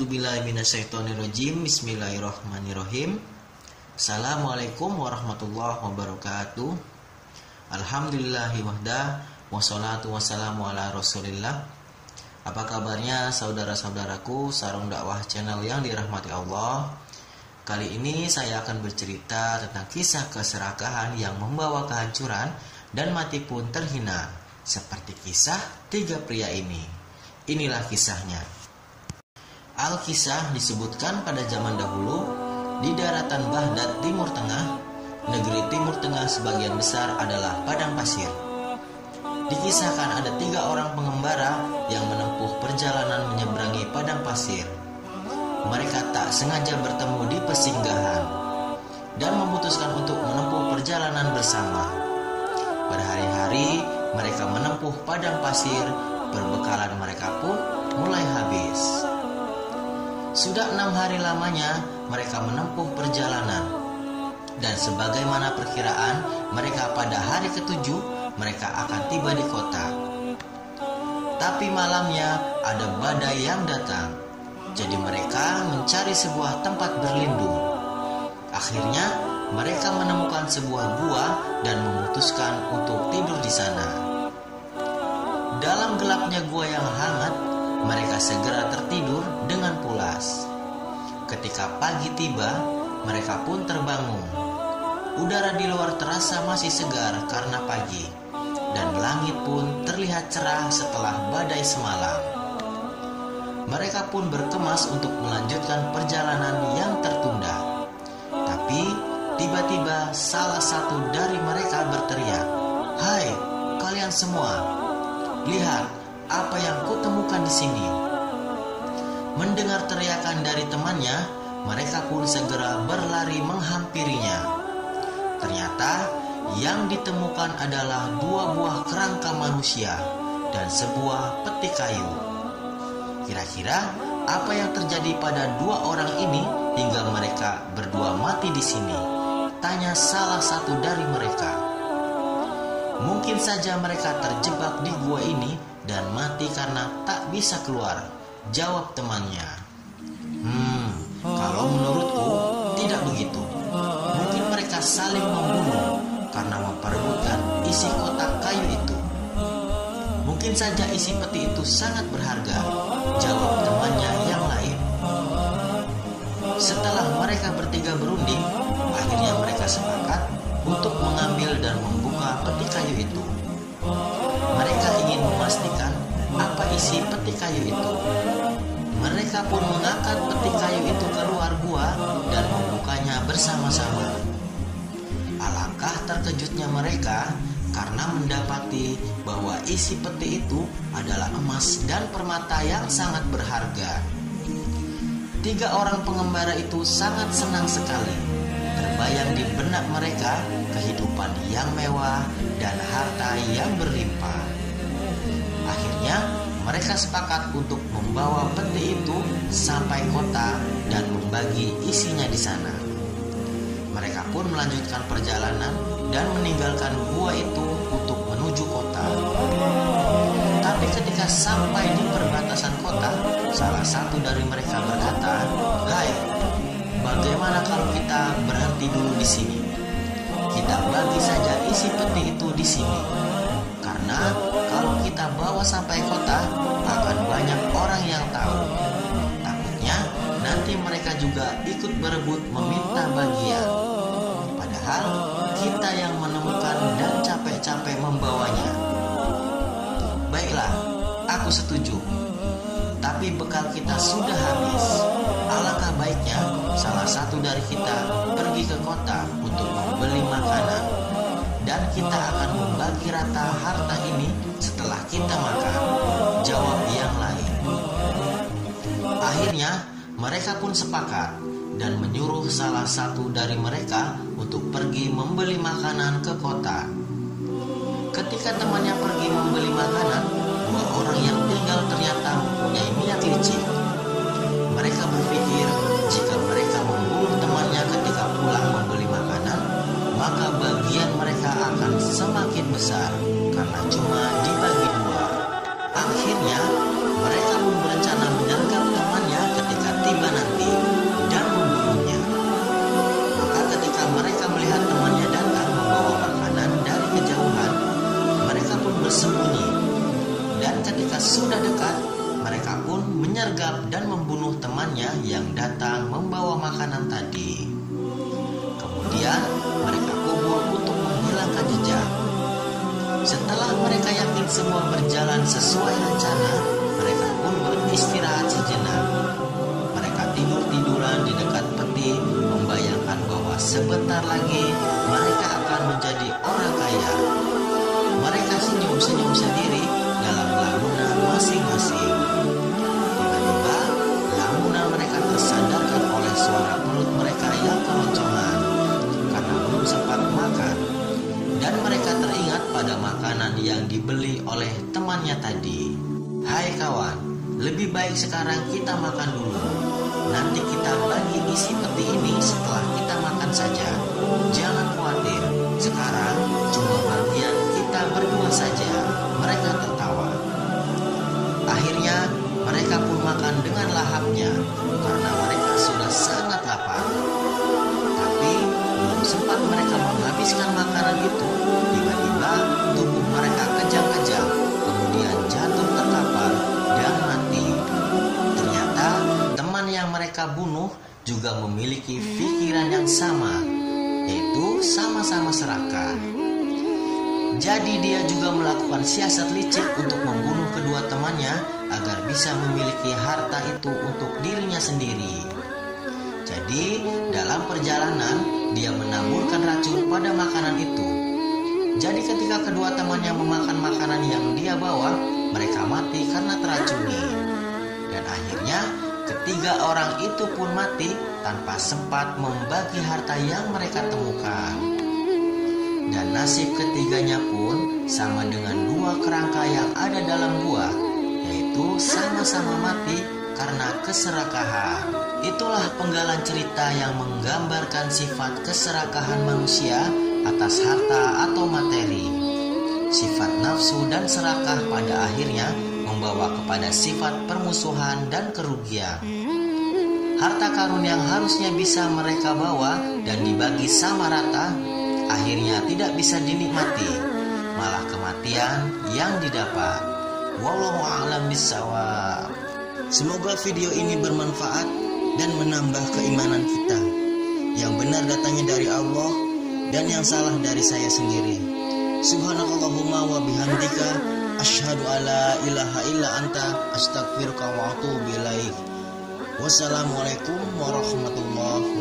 A'udzubillahiminasyaitonirrajim. Bismillahirrahmanirrahim. Assalamualaikum warahmatullahi wabarakatuh. Alhamdulillahi wahda, wassalatu wassalamu ala rasulillah. Apa kabarnya saudara-saudaraku sarung dakwah channel yang dirahmati Allah? Kali ini saya akan bercerita tentang kisah keserakahan yang membawa kehancuran dan mati pun terhina, seperti kisah 3 pria ini. Inilah kisahnya. Al-Kisah disebutkan pada zaman dahulu di daratan Baghdad Timur Tengah, negeri Timur Tengah sebagian besar adalah padang pasir. Dikisahkan ada 3 orang pengembara yang menempuh perjalanan menyeberangi padang pasir. Mereka tak sengaja bertemu di persinggahan dan memutuskan untuk menempuh perjalanan bersama. Pada hari-hari mereka menempuh padang pasir, perbekalan mereka pun mulai habis. Sudah 6 hari lamanya mereka menempuh perjalanan, dan sebagaimana perkiraan mereka pada hari ke-7 mereka akan tiba di kota. Tapi malamnya ada badai yang datang, jadi mereka mencari sebuah tempat berlindung. Akhirnya mereka menemukan sebuah gua dan memutuskan untuk tidur di sana. Dalam gelapnya gua yang hangat, mereka segera tertidur dengan pulas. Ketika pagi tiba, mereka pun terbangun. Udara di luar terasa masih segar karena pagi, dan langit pun terlihat cerah setelah badai semalam. Mereka pun berkemas untuk melanjutkan perjalanan yang tertunda. Tapi tiba-tiba salah satu dari mereka berteriak, "Hai, kalian semua, lihat apa yang kutemukan di sini." Mendengar teriakan dari temannya, mereka pun segera berlari menghampirinya. Ternyata yang ditemukan adalah 2 buah kerangka manusia dan sebuah peti kayu. Kira-kira apa yang terjadi pada 2 orang ini hingga mereka berdua mati di sini? Tanya salah satu dari mereka. Mungkin saja mereka terjebak di gua ini dan mati karena tak bisa keluar, jawab temannya. Kalau menurutku tidak begitu. Mungkin mereka saling membunuh karena memperebutkan isi kotak kayu itu. Mungkin saja isi peti itu sangat berharga, jawab temannya yang lain. Setelah mereka bertiga berunding, akhirnya mereka sepakat untuk mengambil dan membuka peti kayu itu. Mereka ingin memastikan apa isi peti kayu itu. Mereka pun mengangkat peti kayu itu keluar gua dan membukanya bersama-sama. Alangkah terkejutnya mereka karena mendapati bahwa isi peti itu adalah emas dan permata yang sangat berharga. 3 orang pengembara itu sangat senang sekali. Terbayang di benak mereka kehidupan yang mewah dan harta yang berlimpah. Akhirnya mereka sepakat untuk membawa peti itu sampai kota dan membagi isinya di sana. Mereka pun melanjutkan perjalanan dan meninggalkan gua itu untuk menuju kota. Tapi ketika sampai di perbatasan kota, salah satu dari mereka berkata, "Hai, bagaimana kalau kita berhenti dulu di sini? Kita bagi saja isi peti itu di sini. Karena kalau kita bawa sampai kota, akan banyak orang yang tahu. Takutnya nanti mereka juga ikut berebut meminta bagian. Padahal kita yang menemukan dan capek-capek membawanya." "Baiklah, aku setuju. Tapi bekal kita sudah habis. Alangkah baiknya salah satu dari kita pergi ke kota untuk membeli makanan, dan kita akan membagi rata harta ini setelah kita makan," jawab yang lain. Akhirnya mereka pun sepakat dan menyuruh salah satu dari mereka untuk pergi membeli makanan ke kota. Ketika temannya pergi membeli makanan, 2 orang yang tinggal ternyata mempunyai niat licik. Mereka berpikir jika mereka membunuh temannya ketika pulang membeli makanan, maka bagian mereka akan semakin besar karena cuma dibagi 2. Akhirnya mereka pun berencana menyergap temannya ketika Sesudah dekat, mereka pun menyergap dan membunuh temannya yang datang membawa makanan tadi. Kemudian mereka kubur untuk menghilangkan jejak. Setelah mereka yakin semua berjalan sesuai rencana, mereka pun beristirahat sejenak. Mereka tidur-tiduran di dekat peti, membayangkan bahwa sebentar lagi mereka akan menjadi orang kaya. Mereka senyum-senyum sendiri dalam lamunan masing-masing. Tiba-tiba lamunan mereka tersadarkan oleh suara perut mereka yang keroncongan karena belum sempat makan. Dan mereka teringat pada makanan yang dibeli oleh temannya tadi. Hai kawan, lebih baik sekarang kita makan dulu. Nanti kita bagi isi peti ini setelah kita makan saja. Jangan khawatir, sekarang cuma bagian kita berdua saja. Mereka tertawa. Akhirnya mereka pun makan dengan lahapnya karena mereka sudah sangat lapar. Tapi belum sempat mereka menghabiskan makanan itu, tiba-tiba tubuh mereka kejang-kejang, kemudian jatuh terkapar dan mati. Ternyata teman yang mereka bunuh juga memiliki pikiran yang sama, yaitu sama-sama serakah. Jadi dia juga melakukan siasat licik untuk membunuh kedua temannya agar bisa memiliki harta itu untuk dirinya sendiri. Jadi dalam perjalanan dia menaburkan racun pada makanan itu. Jadi ketika kedua temannya memakan makanan yang dia bawa, mereka mati karena teracuni. Dan akhirnya ketiga orang itu pun mati tanpa sempat membagi harta yang mereka temukan. Dan nasib ketiganya pun sama dengan dua kerangka yang ada dalam gua, yaitu sama-sama mati karena keserakahan. Itulah penggalan cerita yang menggambarkan sifat keserakahan manusia atas harta atau materi. Sifat nafsu dan serakah pada akhirnya membawa kepada sifat permusuhan dan kerugian. Harta karun yang harusnya bisa mereka bawa dan dibagi sama rata, akhirnya tidak bisa dinikmati, malah kematian yang didapat. Wallahu a'lam bishawab. Semoga video ini bermanfaat dan menambah keimanan kita. Yang benar datangnya dari Allah dan yang salah dari saya sendiri. Subhanakallahumma wa bihamdika asyhadu alla ilaha illa anta astaghfiruka wa atubu ilaik. Wassalamualaikum warahmatullahi